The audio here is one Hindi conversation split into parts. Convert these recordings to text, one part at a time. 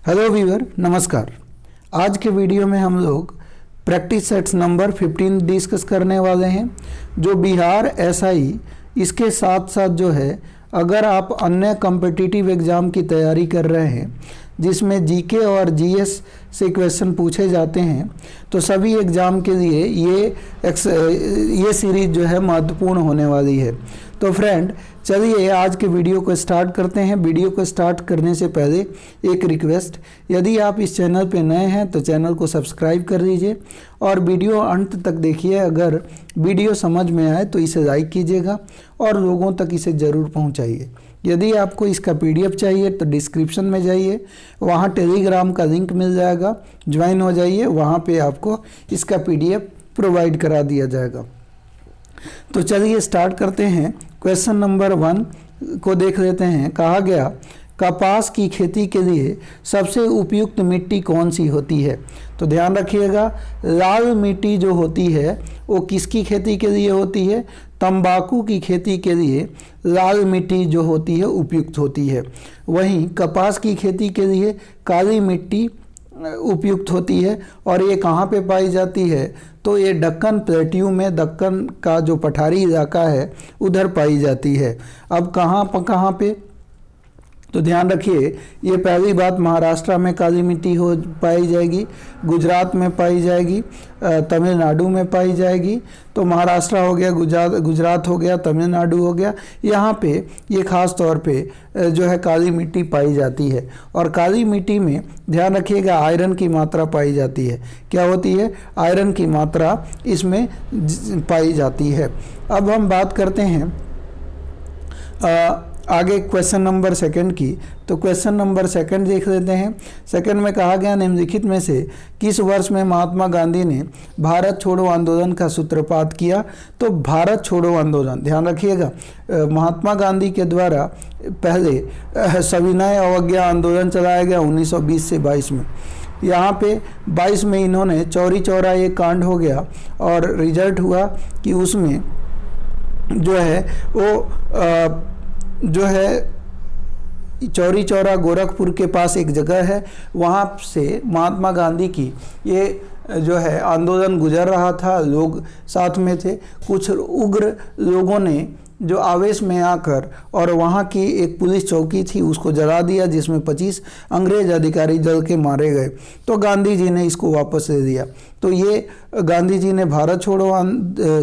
हेलो व्यूअर, नमस्कार। आज के वीडियो में हम लोग प्रैक्टिस सेट्स नंबर 15 डिस्कस करने वाले हैं। जो बिहार एसआई, इसके साथ साथ जो है, अगर आप अन्य कॉम्पिटिटिव एग्ज़ाम की तैयारी कर रहे हैं जिसमें जीके और जीएस से क्वेश्चन पूछे जाते हैं, तो सभी एग्ज़ाम के लिए ये सीरीज जो है महत्वपूर्ण होने वाली है। तो फ्रेंड, चलिए आज के वीडियो को स्टार्ट करते हैं। वीडियो को स्टार्ट करने से पहले एक रिक्वेस्ट, यदि आप इस चैनल पे नए हैं तो चैनल को सब्सक्राइब कर लीजिए और वीडियो अंत तक देखिए। अगर वीडियो समझ में आए तो इसे लाइक कीजिएगा और लोगों तक इसे ज़रूर पहुंचाइए। यदि आपको इसका पीडीएफ चाहिए तो डिस्क्रिप्शन में जाइए, वहाँ टेलीग्राम का लिंक मिल जाएगा, ज्वाइन हो जाइए, वहाँ पे आपको इसका पीडीएफ प्रोवाइड करा दिया जाएगा। तो चलिए स्टार्ट करते हैं। क्वेश्चन नंबर 1 को देख लेते हैं। कहा गया, कपास की खेती के लिए सबसे उपयुक्त मिट्टी कौन सी होती है? तो ध्यान रखिएगा, लाल मिट्टी जो होती है वो किसकी खेती के लिए होती है? तंबाकू की खेती के लिए लाल मिट्टी जो होती है उपयुक्त होती है। वहीं कपास की खेती के लिए काली मिट्टी उपयुक्त होती है। और ये कहाँ पे पाई जाती है? तो ये दक्कन प्लेट्यू में, दक्कन का जो पठारी इलाका है उधर पाई जाती है। अब कहाँ पे? तो ध्यान रखिए, ये पहली बात महाराष्ट्र में काली मिट्टी हो पाई जाएगी, गुजरात में पाई जाएगी, तमिलनाडु में पाई जाएगी। तो महाराष्ट्र हो गया, गुजरात हो गया, तमिलनाडु हो गया, यहाँ पे ये ख़ास तौर पे जो है काली मिट्टी पाई जाती है। और काली मिट्टी में ध्यान रखिएगा आयरन की मात्रा पाई जाती है। क्या होती है? आयरन की मात्रा इसमें पाई जाती है। अब हम बात करते हैं आगे क्वेश्चन नंबर 2 की। तो क्वेश्चन नंबर 2 देख लेते हैं। सेकंड में कहा गया, निम्नलिखित में से किस वर्ष में महात्मा गांधी ने भारत छोड़ो आंदोलन का सूत्रपात किया? तो भारत छोड़ो आंदोलन, ध्यान रखिएगा, महात्मा गांधी के द्वारा पहले सविनय अवज्ञा आंदोलन चलाया गया 1920 से 22 में। यहाँ पे 22 में इन्होंने चौरी चौरा एक कांड हो गया और रिजल्ट हुआ कि उसमें जो है वो जो है चौरी चौरा गोरखपुर के पास एक जगह है, वहाँ से महात्मा गांधी की ये जो है आंदोलन गुजर रहा था, लोग साथ में थे। कुछ उग्र लोगों ने जो आवेश में आकर और वहाँ की एक पुलिस चौकी थी उसको जला दिया, जिसमें 25 अंग्रेज अधिकारी जल के मारे गए। तो गांधी जी ने इसको वापस ले लिया। तो ये गांधी जी ने भारत छोड़ो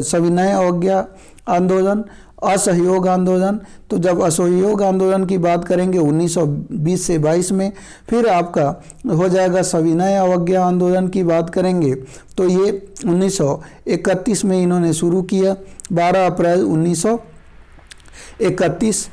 सविनय अवज्ञा आंदोलन, असहयोग आंदोलन। तो जब असहयोग आंदोलन की बात करेंगे 1920 से 22 में, फिर आपका हो जाएगा सविनय अवज्ञा आंदोलन की बात करेंगे तो ये 1931 में इन्होंने शुरू किया, 12 अप्रैल 1931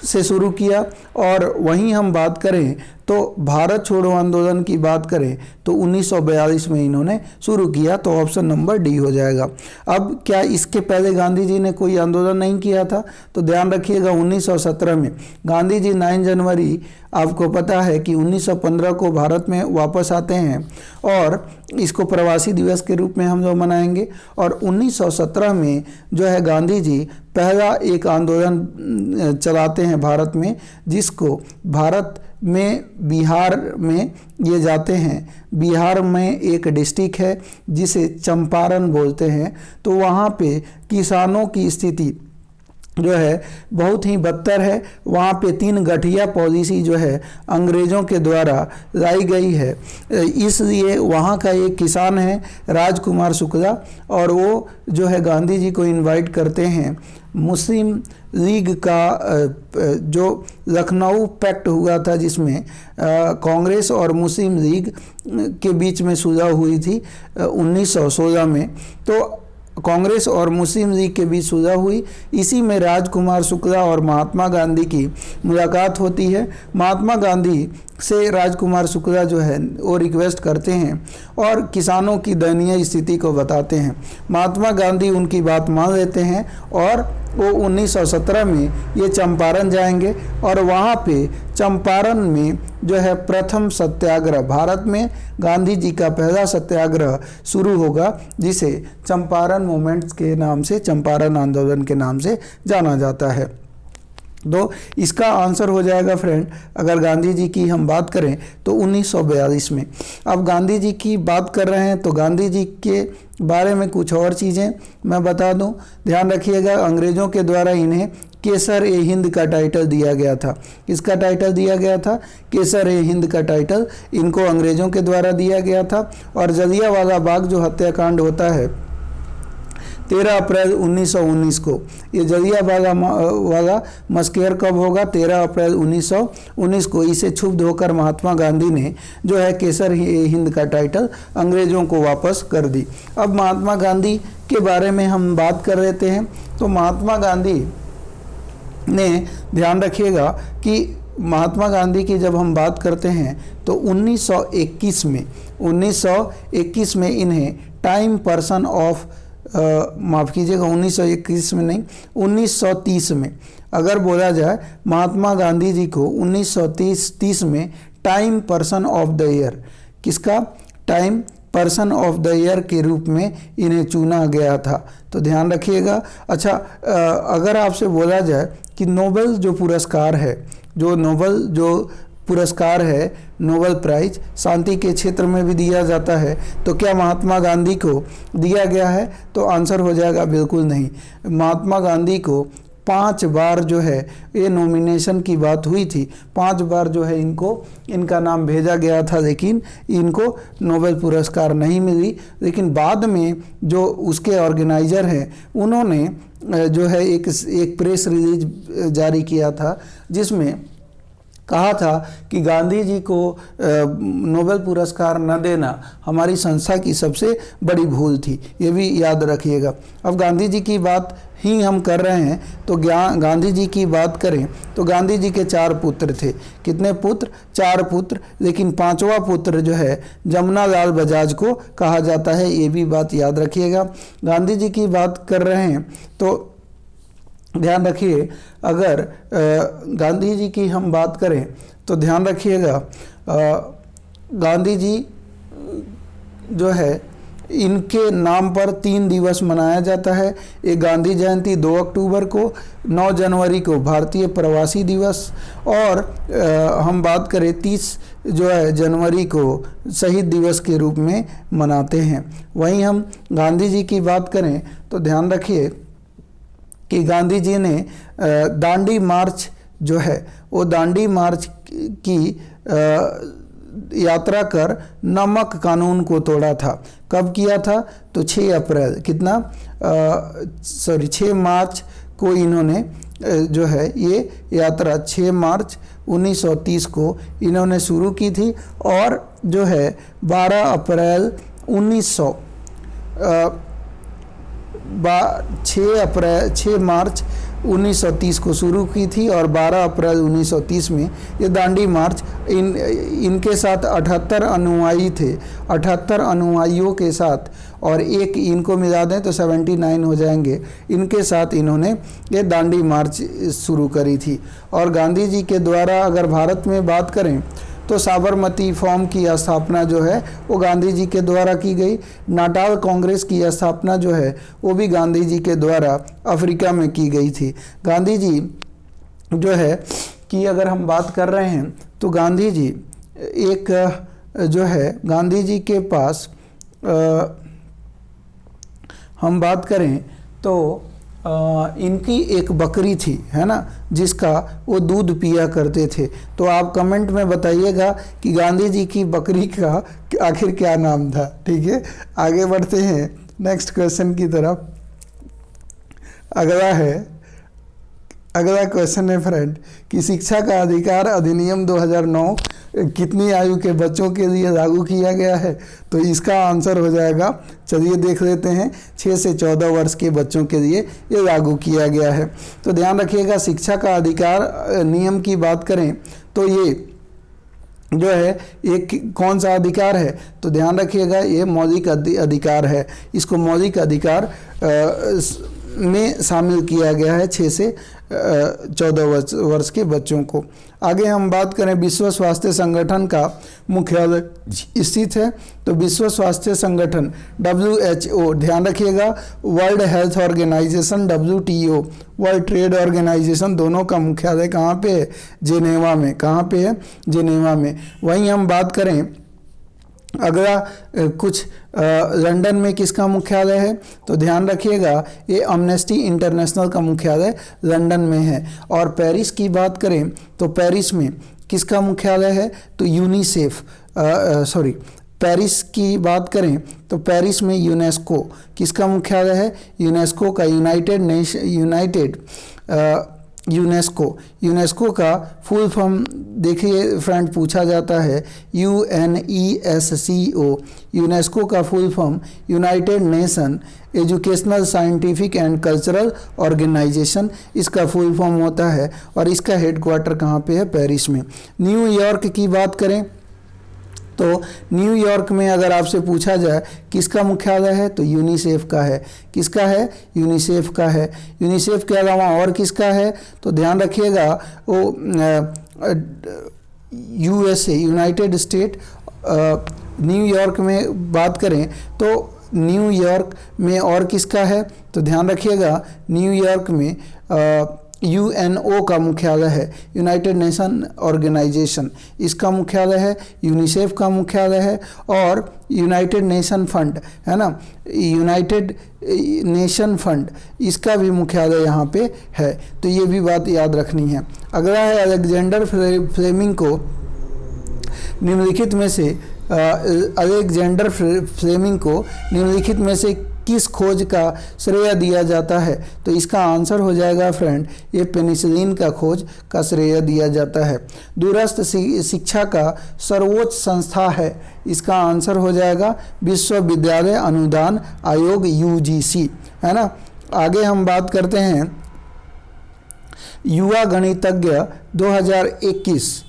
से शुरू किया। और वहीं हम बात करें तो भारत छोड़ो आंदोलन की बात करें तो 1942 में इन्होंने शुरू किया। तो ऑप्शन नंबर डी हो जाएगा। अब क्या इसके पहले गांधी जी ने कोई आंदोलन नहीं किया था? तो ध्यान रखिएगा 1917 में गांधी जी 9 जनवरी, आपको पता है कि 1915 को भारत में वापस आते हैं और इसको प्रवासी दिवस के रूप में हम लोग मनाएंगे। और 1917 में जो है गांधी जी पहला एक आंदोलन चलाते हैं भारत में, जिसको भारत में बिहार में ये जाते हैं। बिहार में एक डिस्ट्रिक्ट है जिसे चंपारण बोलते हैं। तो वहाँ पे किसानों की स्थिति जो है बहुत ही बदतर है। वहाँ पे 3 गठिया पॉलिसी जो है अंग्रेज़ों के द्वारा लाई गई है। इसलिए वहाँ का एक किसान है राजकुमार शुक्ला, और वो जो है गांधी जी को इनवाइट करते हैं। मुस्लिम लीग का जो लखनऊ पैक्ट हुआ था, जिसमें कांग्रेस और मुस्लिम लीग के बीच में सुलह हुई थी 1916 में। तो कांग्रेस और मुस्लिम लीग के बीच सुलह हुई। इसी में राजकुमार शुक्ला और महात्मा गांधी की मुलाकात होती है। महात्मा गांधी से राजकुमार शुक्ला जो है वो रिक्वेस्ट करते हैं और किसानों की दयनीय स्थिति को बताते हैं। महात्मा गांधी उनकी बात मान लेते हैं और वो 1917 में ये चंपारण जाएंगे और वहाँ पे चंपारण में जो है प्रथम सत्याग्रह, भारत में गांधी जी का पहला सत्याग्रह शुरू होगा, जिसे चंपारण मूवमेंट्स के नाम से, चंपारण आंदोलन के नाम से जाना जाता है। तो इसका आंसर हो जाएगा फ्रेंड, अगर गांधी जी की हम बात करें तो 1942 में। अब गांधी जी की बात कर रहे हैं तो गांधी जी के बारे में कुछ और चीज़ें मैं बता दूं, ध्यान रखिएगा। अंग्रेज़ों के द्वारा इन्हें केसर ए हिंद का टाइटल दिया गया था। किसका टाइटल दिया गया था? केसर ए हिंद का टाइटल इनको अंग्रेज़ों के द्वारा दिया गया था। और जलियांवाला बाग जो हत्याकांड होता है 13 अप्रैल 1919 को, ये जलियांवाला मस्केर कब होगा? 13 अप्रैल 1919 को। इसे क्षुब्ध होकर महात्मा गांधी ने जो है केसर हिंद का टाइटल अंग्रेज़ों को वापस कर दी। अब महात्मा गांधी के बारे में हम बात कर लेते हैं। तो महात्मा गांधी ने, ध्यान रखिएगा कि महात्मा गांधी की जब हम बात करते हैं तो 1921 में इन्हें टाइम पर्सन ऑफ, माफ़ कीजिएगा 1921 में नहीं, 1930 में, अगर बोला जाए महात्मा गांधी जी को 1930 में Time person of the year, किसका? Time person of the year के रूप में इन्हें चुना गया था। तो ध्यान रखिएगा। अच्छा, अगर आपसे बोला जाए कि नोबेल जो पुरस्कार है, जो पुरस्कार है नोबेल प्राइज शांति के क्षेत्र में भी दिया जाता है, तो क्या महात्मा गांधी को दिया गया है? तो आंसर हो जाएगा बिल्कुल नहीं। महात्मा गांधी को 5 बार जो है ये नॉमिनेशन की बात हुई थी, 5 बार जो है इनका नाम भेजा गया था, लेकिन इनको नोबेल पुरस्कार नहीं मिली। लेकिन बाद में जो उसके ऑर्गेनाइजर हैं उन्होंने जो है एक प्रेस रिलीज जारी किया था, जिसमें कहा था कि गांधी जी को नोबेल पुरस्कार न देना हमारी संस्था की सबसे बड़ी भूल थी। ये भी याद रखिएगा। अब गांधी जी की बात ही हम कर रहे हैं तो गांधी जी की बात करें तो गांधी जी के 4 पुत्र थे। कितने पुत्र? 4 पुत्र। लेकिन 5वां पुत्र जो है जमुना लाल बजाज को कहा जाता है, ये भी बात याद रखिएगा। गांधी जी की बात कर रहे हैं तो ध्यान रखिए, अगर गांधी जी की हम बात करें तो ध्यान रखिएगा, गांधी जी जो है इनके नाम पर 3 दिवस मनाया जाता है। एक गांधी जयंती 2 अक्टूबर को, 9 जनवरी को भारतीय प्रवासी दिवस, और हम बात करें 30 जो है जनवरी को शहीद दिवस के रूप में मनाते हैं। वहीं हम गांधी जी की बात करें तो ध्यान रखिए कि गांधी जी ने दांडी मार्च जो है वो दांडी मार्च की यात्रा कर नमक कानून को तोड़ा था। कब किया था? तो 6 अप्रैल 6 मार्च को इन्होंने जो है ये यात्रा 6 मार्च 1930 को इन्होंने शुरू की थी, और जो है 12 अप्रैल 6 मार्च 1930 को शुरू की थी, और 12 अप्रैल 1930 में ये दांडी मार्च, इनके साथ 78 अनुयायी थे। 78 अनुयायियों के साथ, और एक इनको मिला दें तो 79 हो जाएंगे, इनके साथ इन्होंने ये दांडी मार्च शुरू करी थी। और गांधी जी के द्वारा अगर भारत में बात करें तो साबरमती फॉर्म की स्थापना जो है वो गांधी जी के द्वारा की गई। नाटाल कांग्रेस की स्थापना जो है वो भी गांधी जी के द्वारा अफ्रीका में की गई थी। गांधी जी जो है कि अगर हम बात कर रहे हैं तो गांधी जी एक जो है गांधी जी के पास हम बात करें तो इनकी एक बकरी थी, है ना, जिसका वो दूध पिया करते थे। तो आप कमेंट में बताइएगा कि गांधी जी की बकरी का आखिर क्या नाम था। ठीक है, आगे बढ़ते हैं नेक्स्ट क्वेश्चन की तरफ। अगला क्वेश्चन है फ्रेंड कि शिक्षा का अधिकार अधिनियम 2009 कितनी आयु के बच्चों के लिए लागू किया गया है? तो इसका आंसर हो जाएगा, चलिए देख लेते हैं, 6 से 14 वर्ष के बच्चों के लिए ये लागू किया गया है। तो ध्यान रखिएगा, शिक्षा का अधिकार नियम की बात करें तो ये जो है एक कौन सा अधिकार है? तो ध्यान रखिएगा ये मौलिक अधिकार है। इसको मौलिक अधिकार में शामिल किया गया है 6 से 14 वर्ष के बच्चों को। आगे हम बात करें विश्व स्वास्थ्य संगठन का मुख्यालय स्थित है, तो विश्व स्वास्थ्य संगठन WHO, ध्यान रखिएगा, world health organisation WTO, world trade organisation, दोनों का मुख्यालय कहाँ पे है? जेनेवा में। कहाँ पे है? जेनेवा में। वहीं हम बात करें अगला कुछ लंदन में किसका मुख्यालय है? तो ध्यान रखिएगा ये एम्नेस्टी इंटरनेशनल का मुख्यालय लंदन में है। और पेरिस की बात करें तो पेरिस में किसका मुख्यालय है? तो यूनिसेफ, पेरिस की बात करें तो पेरिस में यूनेस्को किसका मुख्यालय है? यूनेस्को का यूनेस्को का फुल फॉर्म देखिए फ्रेंड, पूछा जाता है UNESCO। यूनेस्को का full form United nation educational scientific and cultural organisation, इसका फुल फॉर्म होता है। और इसका हेडक्वार्टर कहाँ पे है? पेरिस में। न्यूयॉर्क की बात करें तो न्यूयॉर्क में अगर आपसे पूछा जाए किसका मुख्यालय है? तो यूनिसेफ का है। किसका है? यूनिसेफ का है। यूनिसेफ के अलावा और किसका है? तो ध्यान रखिएगा वो USA, यूनाइटेड स्टेट। न्यूयॉर्क में बात करें तो न्यूयॉर्क में और किसका है? तो ध्यान रखिएगा न्यूयॉर्क में UNO का मुख्यालय है, यूनाइटेड नेशन ऑर्गेनाइजेशन, इसका मुख्यालय है। यूनिसेफ का मुख्यालय है। और यूनाइटेड नेशन फंड है ना, यूनाइटेड नेशन फंड, इसका भी मुख्यालय यहाँ पे है। तो ये भी बात याद रखनी है। अगला है अलेक्जेंडर फ्लेमिंग को निम्नलिखित में से किस खोज का श्रेय दिया जाता है? तो इसका आंसर हो जाएगा फ्रेंड, ये पेनिसिलिन का खोज का श्रेय दिया जाता है। दूरस्थ शिक्षा का सर्वोच्च संस्था है, इसका आंसर हो जाएगा विश्वविद्यालय अनुदान आयोग UGC, है ना। आगे हम बात करते हैं युवा गणितज्ञ 2021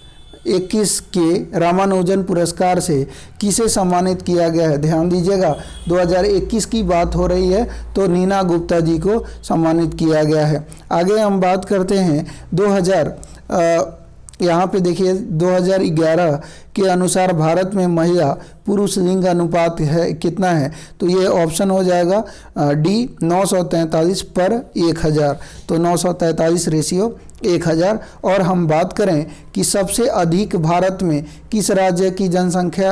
के रामानुजन पुरस्कार से किसे सम्मानित किया गया है? ध्यान दीजिएगा 2021 की बात हो रही है, तो नीना गुप्ता जी को सम्मानित किया गया है। आगे हम बात करते हैं यहाँ पे देखिए 2011 के अनुसार भारत में महिला पुरुष लिंग अनुपात है कितना है? तो ये ऑप्शन हो जाएगा D 943 पर 1000, तो 943 रेशियो 1000। और हम बात करें कि सबसे अधिक भारत में किस राज्य की जनसंख्या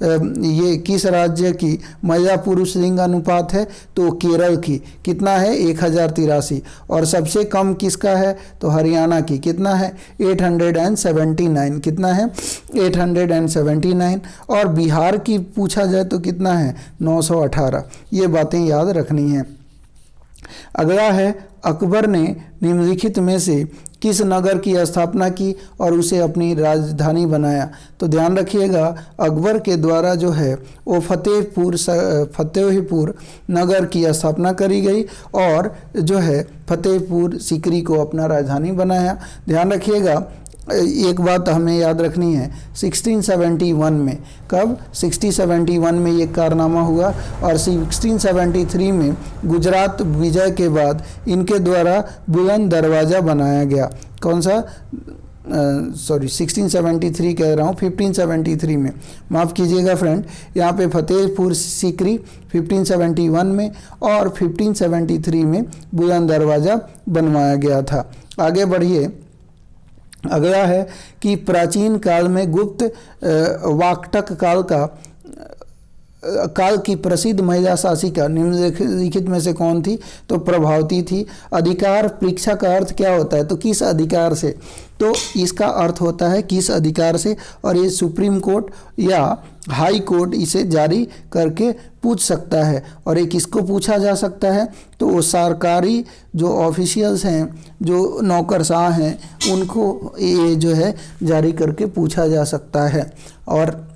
ये किस राज्य की महिला पुरुष लिंग अनुपात है? तो केरल की। कितना है? 1083। और सबसे कम किसका है? तो हरियाणा की। कितना है? 879। कितना है? 879। और बिहार की पूछा जाए तो कितना है? 918। ये बातें याद रखनी हैं। अगला है अकबर ने निम्नलिखित में से किस नगर की स्थापना की और उसे अपनी राजधानी बनाया? तो ध्यान रखिएगा अकबर के द्वारा जो है वो फतेहपुर नगर की स्थापना करी गई और जो है फतेहपुर सीकरी को अपना राजधानी बनाया। ध्यान रखिएगा एक बात हमें याद रखनी है 1671 में, कब? 1671 में ये कारनामा हुआ और 1673 में गुजरात विजय के बाद इनके द्वारा बुलंद दरवाज़ा बनाया गया। कौन सा? 1673 कह रहा हूँ, 1573 में, माफ़ कीजिएगा फ्रेंड, यहाँ पे फतेहपुर सीकरी 1571 में और 1573 में बुलंद दरवाज़ा बनवाया गया था। आगे बढ़िए। अगला है कि प्राचीन काल में गुप्त वाकटक काल की प्रसिद्ध महिला शासिका निम्नलिखित में से कौन थी? तो प्रभावती थी। अधिकार परीक्षा का अर्थ क्या होता है? तो किस अधिकार से? तो इसका अर्थ होता है किस अधिकार से, और ये सुप्रीम कोर्ट या हाई कोर्ट इसे जारी करके पूछ सकता है। और ये किसको पूछा जा सकता है? तो वो सरकारी जो ऑफिशियल्स हैं, जो नौकरशाह हैं, उनको ये जो है जारी करके पूछा जा सकता है। और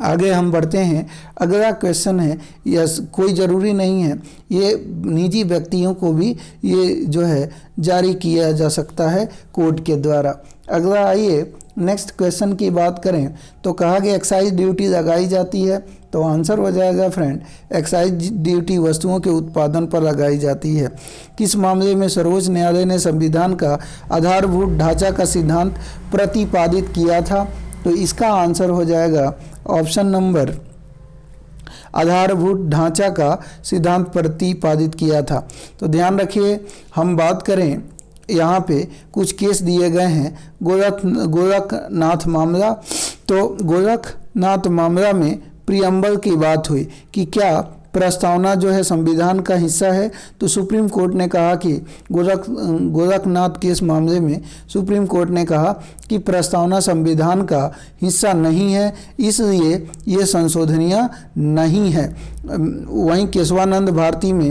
आगे हम बढ़ते हैं। अगला क्वेश्चन है, यस कोई ज़रूरी नहीं है, ये निजी व्यक्तियों को भी ये जो है जारी किया जा सकता है कोर्ट के द्वारा। अगला आइए नेक्स्ट क्वेश्चन की बात करें तो कहा गया एक्साइज ड्यूटी लगाई जाती है, तो आंसर हो जाएगा फ्रेंड एक्साइज ड्यूटी वस्तुओं के उत्पादन पर लगाई जाती है। किस मामले में सर्वोच्च न्यायालय ने संविधान का आधारभूत ढांचा का सिद्धांत प्रतिपादित किया था? तो इसका आंसर हो जाएगा ऑप्शन नंबर आधारभूत ढांचा का सिद्धांत प्रतिपादित किया था। तो ध्यान रखिए, हम बात करें यहाँ पे कुछ केस दिए गए हैं। गोरखनाथ मामला, तो गोरखनाथ मामला में प्रियम्बल की बात हुई कि क्या प्रस्तावना जो है संविधान का हिस्सा है, तो सुप्रीम कोर्ट ने कहा कि गोरखनाथ केस मामले में सुप्रीम कोर्ट ने कहा कि प्रस्तावना संविधान का हिस्सा नहीं है, इसलिए ये संशोधनीय नहीं है। वहीं केशवानंद भारती में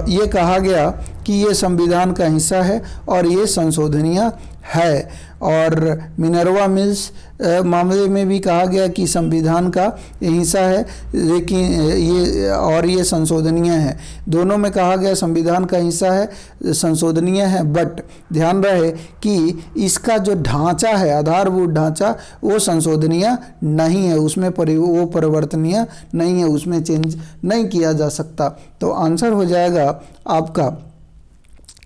ये कहा गया कि ये संविधान का हिस्सा है और ये संशोधनीय है। और मिनर्वा मिल्स मामले में भी कहा गया कि संविधान का हिस्सा है, लेकिन ये संशोधनीय है। दोनों में कहा गया संविधान का हिस्सा है, संशोधनीय है, बट ध्यान रहे कि इसका जो ढांचा है, आधारभूत ढांचा, वो संशोधनीय नहीं है, उसमें वो परिवर्तनीय नहीं है, उसमें चेंज नहीं किया जा सकता। तो आंसर हो जाएगा आपका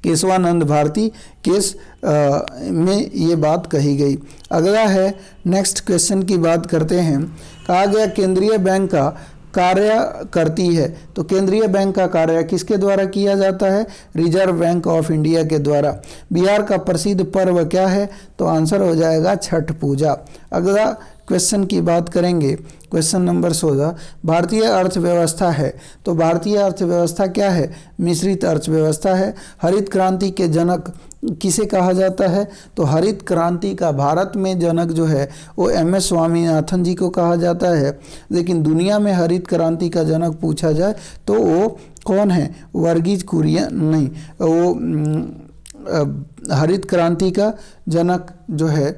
केशवानंद भारती केस में ये बात कही गई। अगला है, नेक्स्ट क्वेश्चन की बात करते हैं। कहा गया केंद्रीय बैंक का कार्य करती है, तो केंद्रीय बैंक का कार्य किसके द्वारा किया जाता है? रिजर्व बैंक ऑफ इंडिया के द्वारा। बिहार का प्रसिद्ध पर्व क्या है? तो आंसर हो जाएगा छठ पूजा। अगला क्वेश्चन की बात करेंगे, क्वेश्चन नंबर 16, भारतीय अर्थव्यवस्था है, तो भारतीय अर्थव्यवस्था क्या है? मिश्रित अर्थव्यवस्था है। हरित क्रांति के जनक किसे कहा जाता है? तो हरित क्रांति का भारत में जनक जो है वो MS स्वामीनाथन जी को कहा जाता है, लेकिन दुनिया में हरित क्रांति का जनक पूछा जाए तो वो कौन है? वर्गीज कुरियन नहीं, वो हरित क्रांति का जनक जो है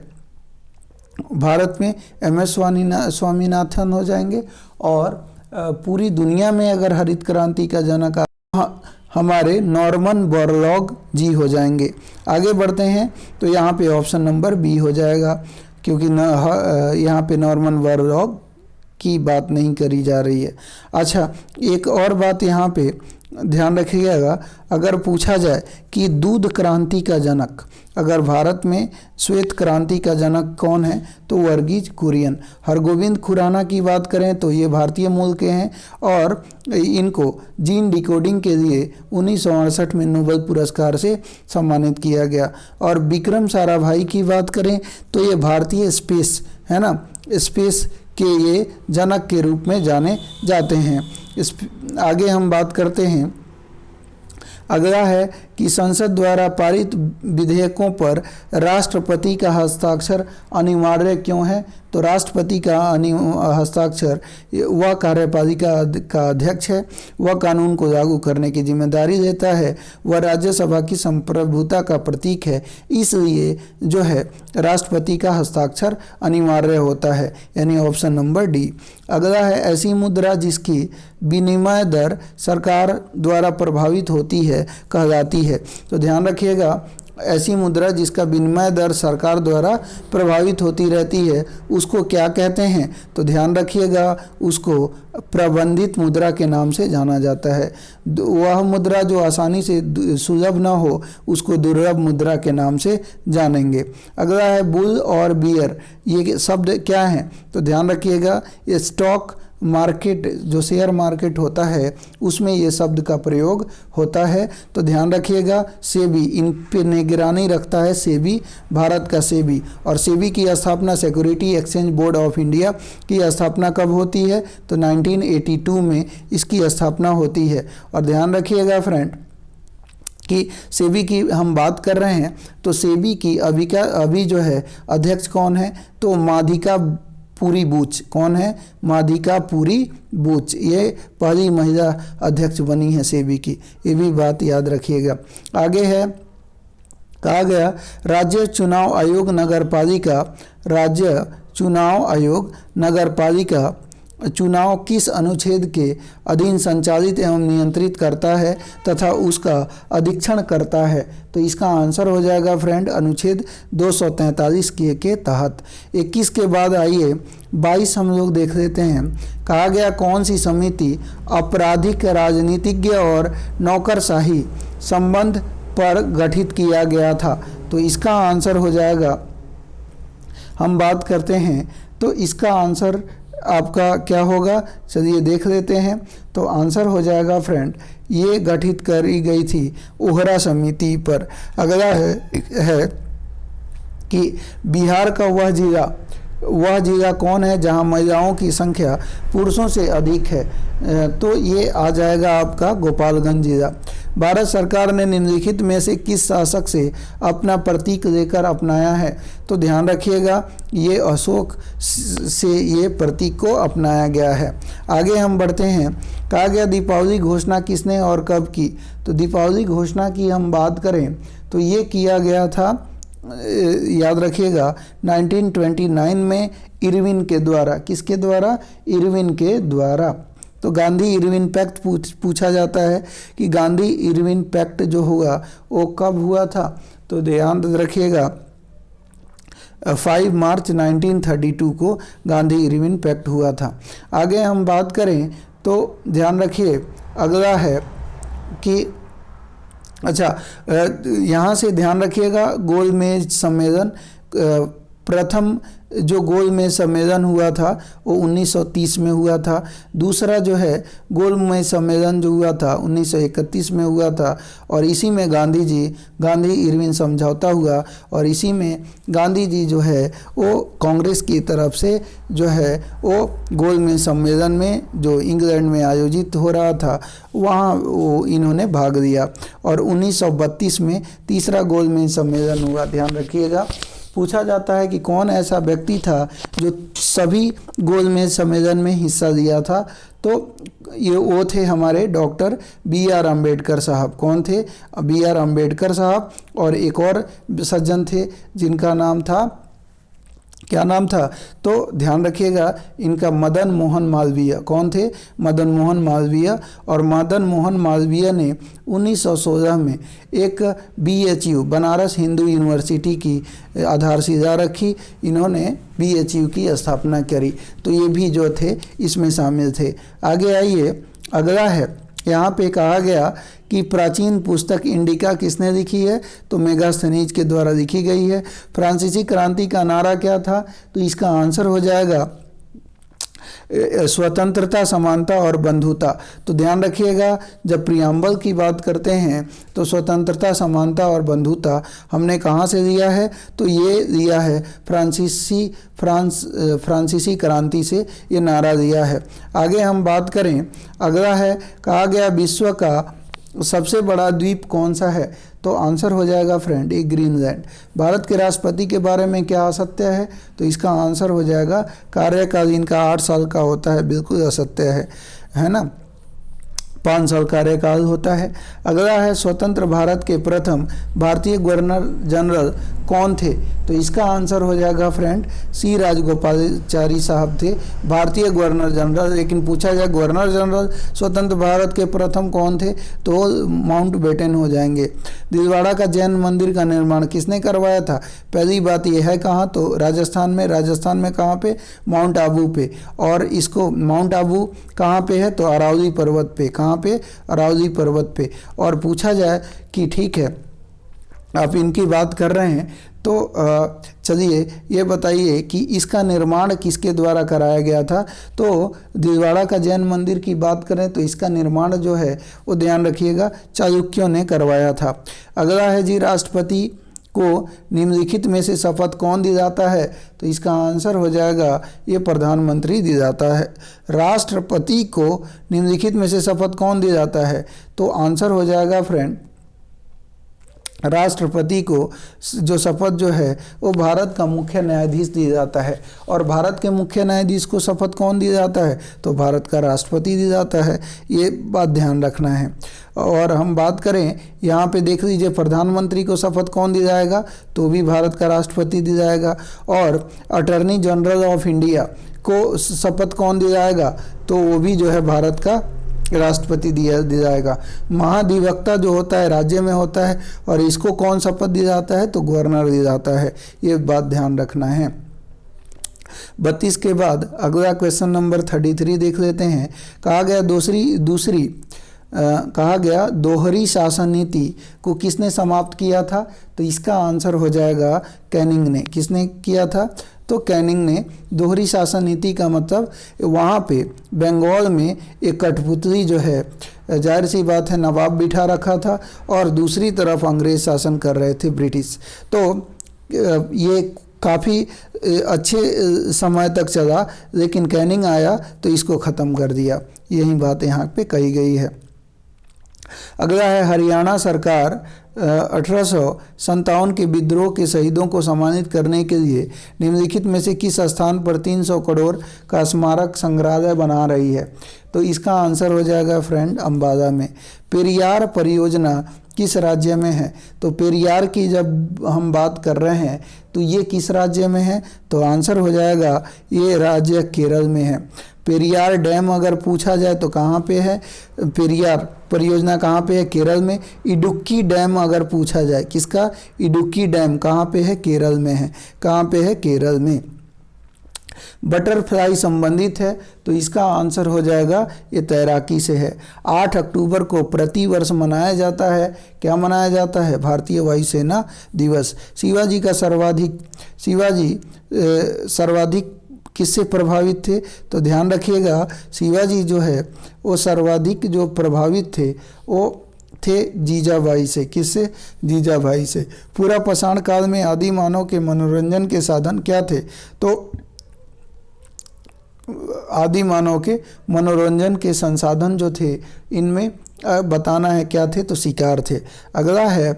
भारत में MS स्वामीनाथन हो जाएंगे। और पूरी दुनिया में अगर हरित क्रांति का जनक हमारे नॉर्मन बोरलॉग जी हो जाएंगे। आगे बढ़ते हैं, तो यहाँ पे ऑप्शन नंबर बी हो जाएगा, क्योंकि यहाँ पे नॉर्मन बोरलॉग की बात नहीं करी जा रही है। अच्छा, एक और बात यहाँ पे ध्यान रखिएगा, अगर पूछा जाए कि दूध क्रांति का जनक, अगर भारत में श्वेत क्रांति का जनक कौन है? तो वर्गीज कुरियन। हरगोविंद खुराना की बात करें तो ये भारतीय मूल के हैं और इनको जीन डिकोडिंग के लिए 1968 में नोबेल पुरस्कार से सम्मानित किया गया। और विक्रम साराभाई की बात करें तो ये भारतीय स्पेस है ना, स्पेस के ये जनक के रूप में जाने जाते हैं। आगे हम बात करते हैं। अगला है कि संसद द्वारा पारित विधेयकों पर राष्ट्रपति का हस्ताक्षर अनिवार्य क्यों है? तो राष्ट्रपति का हस्ताक्षर, वह कार्यपालिका का अध्यक्ष है, वह कानून को लागू करने की जिम्मेदारी लेता है, वह राज्यसभा की संप्रभुता का प्रतीक है, इसलिए जो है राष्ट्रपति का हस्ताक्षर अनिवार्य होता है, यानी ऑप्शन नंबर डी। अगला है, ऐसी मुद्रा जिसकी विनिमय दर सरकार द्वारा प्रभावित होती है कहलाती है। तो ध्यान रखिएगा, ऐसी मुद्रा जिसका विनिमय दर सरकार द्वारा प्रभावित होती रहती है उसको क्या कहते हैं? तो ध्यान रखिएगा, उसको प्रबंधित मुद्रा के नाम से जाना जाता है। वह मुद्रा जो आसानी से सुलभ न हो उसको दुर्लभ मुद्रा के नाम से जानेंगे। अगला है, बुल और बियर, ये शब्द क्या हैं? तो ध्यान रखिएगा, ये स्टॉक मार्केट, जो शेयर मार्केट होता है उसमें ये शब्द का प्रयोग होता है। तो ध्यान रखिएगा, सेबी, इन पे निगरानी रखता है सेबी, भारत का सेबी। और सेबी की स्थापना security exchange board of India की स्थापना कब होती है? तो 1982 में इसकी स्थापना होती है। और ध्यान रखिएगा फ्रेंड कि सेबी की हम बात कर रहे हैं, तो सेबी की अभी जो है अध्यक्ष कौन है? तो माधिका पुरी बुच। कौन है? माधिका पुरी बुच, ये पहली महिला अध्यक्ष बनी है सेबी की, ये भी बात याद रखिएगा। आगे है, कहा गया राज्य चुनाव आयोग नगरपालिका, राज्य चुनाव आयोग नगरपालिका चुनाव किस अनुच्छेद के अधीन संचालित एवं नियंत्रित करता है तथा उसका अधीक्षण करता है? तो इसका आंसर हो जाएगा फ्रेंड अनुच्छेद 243 के तहत। 21 के बाद आइए 22 हम लोग देख लेते हैं। कहा गया कौन सी समिति आपराधिक राजनीतिज्ञ और नौकरशाही संबंध पर गठित किया गया था? तो इसका आंसर हो जाएगा, हम बात करते हैं तो इसका आंसर आपका क्या होगा, चलिए देख लेते हैं। तो आंसर हो जाएगा फ्रेंड, ये गठित करी गई थी ओहरा समिति पर। अगला है कि बिहार का वह जिला कौन है जहां महिलाओं की संख्या पुरुषों से अधिक है? तो ये आ जाएगा आपका गोपालगंज जिला। भारत सरकार ने निम्नलिखित में से किस शासक से अपना प्रतीक लेकर अपनाया है? तो ध्यान रखिएगा, ये अशोक से ये प्रतीक को अपनाया गया है। आगे हम बढ़ते हैं। कहा गया दीपावली घोषणा किसने और कब की? तो दीपावली घोषणा की हम बात करें तो ये किया गया था, याद रखिएगा 1929 में इरविन के द्वारा। किसके द्वारा? इरविन के द्वारा। तो गांधी इरविन पैक्ट पूछा जाता है कि गांधी इरविन पैक्ट जो हुआ वो कब हुआ था? तो ध्यान रखिएगा 5 मार्च 1932 को गांधी इरविन पैक्ट हुआ था। आगे हम बात करें तो ध्यान रखिए, अगला है कि यहाँ से ध्यान रखिएगा गोलमेज सम्मेलन, प्रथम जो गोलमेज सम्मेलन हुआ था वो 1930 में हुआ था। दूसरा जो है गोलमेज सम्मेलन जो हुआ था 1931 में हुआ था, और इसी में गांधी इरविन समझौता हुआ, और इसी में गांधी जी जो है वो कांग्रेस की तरफ से जो है वो गोलमेज सम्मेलन में जो इंग्लैंड में आयोजित हो रहा था वहाँ वो इन्होंने भाग लिया, और 1932 में तीसरा गोलमेज सम्मेलन हुआ। ध्यान रखिएगा, पूछा जाता है कि कौन ऐसा व्यक्ति था जो सभी गोलमेज सम्मेलन में हिस्सा लिया था? तो ये वो थे हमारे डॉक्टर B.R. अम्बेडकर साहब। कौन थे? B.R. अम्बेडकर साहब, और एक और सज्जन थे जिनका नाम था, क्या नाम था? तो ध्यान रखिएगा इनका मदन मोहन मालवीय। कौन थे? मदन मोहन मालवीय। और मदन मोहन मालवीय ने 1916 में एक BHU बनारस हिंदू यूनिवर्सिटी की आधारशिला रखी। इन्होंने BHU की स्थापना करी। तो ये भी जो थे इसमें शामिल थे। आगे आइए, अगला है, यहाँ पे कहा गया कि प्राचीन पुस्तक इंडिका किसने लिखी है? तो मेगास्थनीज के द्वारा लिखी गई है। फ्रांसीसी क्रांति का नारा क्या था? तो इसका आंसर हो जाएगा स्वतंत्रता, समानता और बंधुता। तो ध्यान रखिएगा, जब प्रियम्बल की बात करते हैं तो स्वतंत्रता, समानता और बंधुता हमने कहाँ से लिया है? तो ये लिया है फ्रांसीसी क्रांति से ये नारा दिया है। आगे हम बात करें, अगला है, कहा गया विश्व का सबसे बड़ा द्वीप कौन सा है? तो आंसर हो जाएगा फ्रेंड ये ग्रीनलैंड। भारत के राष्ट्रपति के बारे में क्या असत्य है? तो इसका आंसर हो जाएगा कार्यकाल इनका 8 साल का होता है। बिल्कुल असत्य है ना, 5 साल कार्यकाल होता है। अगला है स्वतंत्र भारत के प्रथम भारतीय गवर्नर जनरल कौन थे? तो इसका आंसर हो जाएगा फ्रेंड C राजगोपालाचारी साहब थे भारतीय गवर्नर जनरल। लेकिन पूछा जाए गवर्नर जनरल स्वतंत्र भारत के प्रथम कौन थे? तो माउंटबेटन हो जाएंगे। दिलवाड़ा का जैन मंदिर का निर्माण किसने करवाया था? पहली बात यह है कहाँ? तो राजस्थान में। राजस्थान में कहाँ पे? माउंट आबू पे। और इसको माउंट आबू कहाँ पे है? तो अरावली पर्वत पे। कहाँ पे? अरावली पर्वत पे। और पूछा जाए कि ठीक है आप इनकी बात कर रहे हैं तो चलिए ये बताइए कि इसका निर्माण किसके द्वारा कराया गया था? तो दिलवाड़ा का जैन मंदिर की बात करें तो इसका निर्माण जो है वो ध्यान रखिएगा चालुक्यों ने करवाया था। अगला है जी, राष्ट्रपति को निम्नलिखित में से शपथ कौन दिलाता है? तो इसका आंसर हो जाएगा ये प्रधानमंत्री दिलाता है। राष्ट्रपति को निम्नलिखित में से शपथ कौन दिलाता है? तो आंसर हो जाएगा फ्रेंड राष्ट्रपति को जो शपथ जो है वो भारत का मुख्य न्यायाधीश दिया जाता है। और भारत के मुख्य न्यायाधीश को शपथ कौन दिया जाता है? तो भारत का राष्ट्रपति दिया जाता है। ये बात ध्यान रखना है। और हम बात करें यहाँ पे देख लीजिए, प्रधानमंत्री को शपथ कौन दिया जाएगा? तो भी भारत का राष्ट्रपति दिया जाएगा। और अटॉर्नी जनरल ऑफ इंडिया को शपथ कौन दिया जाएगा? तो वो भी जो है भारत का राष्ट्रपति दिया जाएगा। महाधिवक्ता जो होता है राज्य में होता है, और इसको कौन शपथ दिया जाता है? तो गवर्नर दिया जाता है। ये बात ध्यान रखना है। 32 के बाद अगला क्वेश्चन नंबर 33 देख लेते हैं। कहा गया दोहरी शासन नीति को किसने समाप्त किया था? तो इसका आंसर हो जाएगा कैनिंग ने। किसने किया था? तो कैनिंग ने। दोहरी शासन नीति का मतलब वहाँ पे बंगाल में एक कठपुतली जो है, जाहिर सी बात है, नवाब बिठा रखा था और दूसरी तरफ अंग्रेज शासन कर रहे थे, ब्रिटिश। तो ये काफ़ी अच्छे समय तक चला, लेकिन कैनिंग आया तो इसको ख़त्म कर दिया। यही बात यहाँ पे कही गई है। अगला है हरियाणा सरकार 1857 के विद्रोह के शहीदों को सम्मानित करने के लिए निम्नलिखित में से किस स्थान पर 300 करोड़ का स्मारक संग्रहालय बना रही है? तो इसका आंसर हो जाएगा फ्रेंड अम्बाला में। पेरियार परियोजना किस राज्य में है? तो पेरियार की जब हम बात कर रहे हैं तो ये किस राज्य में है? तो आंसर हो जाएगा ये राज्य केरल में है। पेरियार डैम अगर पूछा जाए तो कहाँ पे है? पेरियार परियोजना कहाँ पे है? केरल में। इडुक्की डैम अगर पूछा जाए, किसका? इडुक्की डैम कहाँ पे है? केरल में है। कहाँ पे है? केरल में। बटरफ्लाई संबंधित है तो इसका आंसर हो जाएगा ये तैराकी से है। 8 अक्टूबर को प्रतिवर्ष मनाया जाता है, क्या मनाया जाता है? भारतीय वायुसेना दिवस। शिवाजी सर्वाधिक किससे प्रभावित थे? तो ध्यान रखिएगा, शिवाजी जो है वो सर्वाधिक जो प्रभावित थे वो थे जीजाबाई से। किससे? जीजाबाई से। पूरा पाषाण काल में आदि मानव के मनोरंजन के साधन क्या थे? तो आदि मानव के मनोरंजन के संसाधन जो थे इनमें बताना है क्या थे? तो शिकार थे। अगला है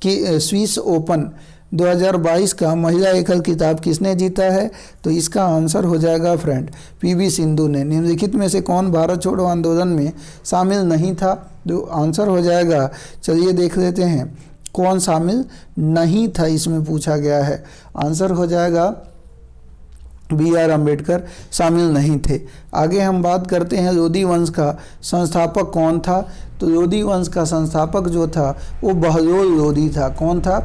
कि स्विस ओपन 2022 का महिला एकल खिताब किसने जीता है? तो इसका आंसर हो जाएगा फ्रेंड पीवी सिंधु ने। निम्नलिखित में से कौन भारत छोड़ो आंदोलन में शामिल नहीं था? जो आंसर हो जाएगा, चलिए देख लेते हैं कौन शामिल नहीं था, इसमें पूछा गया है। आंसर हो जाएगा BR अम्बेडकर शामिल नहीं थे। आगे हम बात करते हैं लोधी वंश का संस्थापक कौन था? तो लोधी वंश का संस्थापक जो था वो बहलोल लोधी था। कौन था?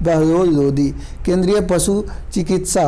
बहलोल लोधी। केंद्रीय पशु चिकित्सा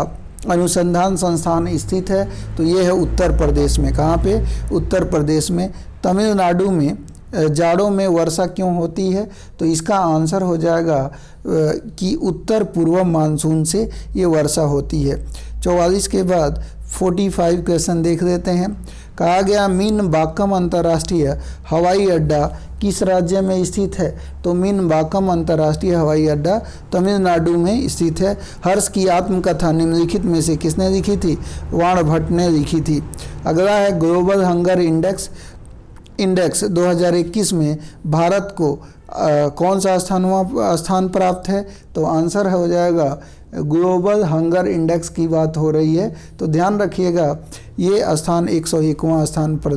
अनुसंधान संस्थान स्थित है तो ये है उत्तर प्रदेश में। कहाँ पे? उत्तर प्रदेश में। तमिलनाडु में जाड़ों में वर्षा क्यों होती है? तो इसका आंसर हो जाएगा कि उत्तर पूर्व मानसून से ये वर्षा होती है। 44 के बाद 45 क्वेश्चन देख लेते हैं। कहा गया मीनबाक्कम अंतर्राष्ट्रीय हवाई अड्डा किस राज्य में स्थित है? तो मीनबाक्कम अंतर्राष्ट्रीय हवाई अड्डा तमिलनाडु में स्थित है। हर्ष की आत्मकथा निम्नलिखित में से किसने लिखी थी? वाण भट्ट ने लिखी थी। अगला है ग्लोबल हंगर इंडेक्स 2021 में भारत को कौन सा स्थान प्राप्त है? तो आंसर हो जाएगा ग्लोबल हंगर इंडेक्स की बात हो रही है तो ध्यान रखिएगा ये स्थान 101वां स्थान पर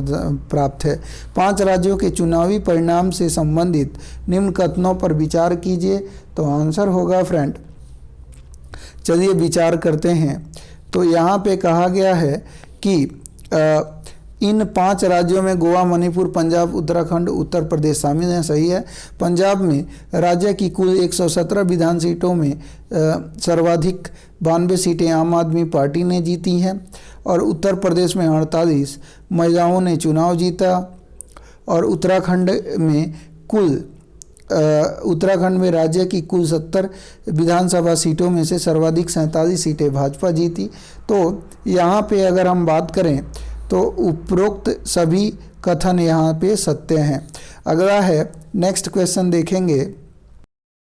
प्राप्त है। 5 राज्यों के चुनावी परिणाम से संबंधित निम्न कथनों पर विचार कीजिए। तो आंसर होगा फ्रेंड, चलिए विचार करते हैं। तो यहाँ पे कहा गया है कि इन 5 राज्यों में गोवा, मणिपुर, पंजाब, उत्तराखंड, उत्तर प्रदेश शामिल हैं। सही है। पंजाब में राज्य की कुल 117 विधान सीटों में सर्वाधिक 92 सीटें आम आदमी पार्टी ने जीती हैं और उत्तर प्रदेश में 48 महिलाओं ने चुनाव जीता और उत्तराखंड में राज्य की कुल 70 विधानसभा सीटों में से सर्वाधिक 47 सीटें भाजपा जीती। तो यहाँ पे अगर हम बात करें तो उपरोक्त सभी कथन यहाँ पे सत्य हैं। अगला है नेक्स्ट क्वेश्चन देखेंगे।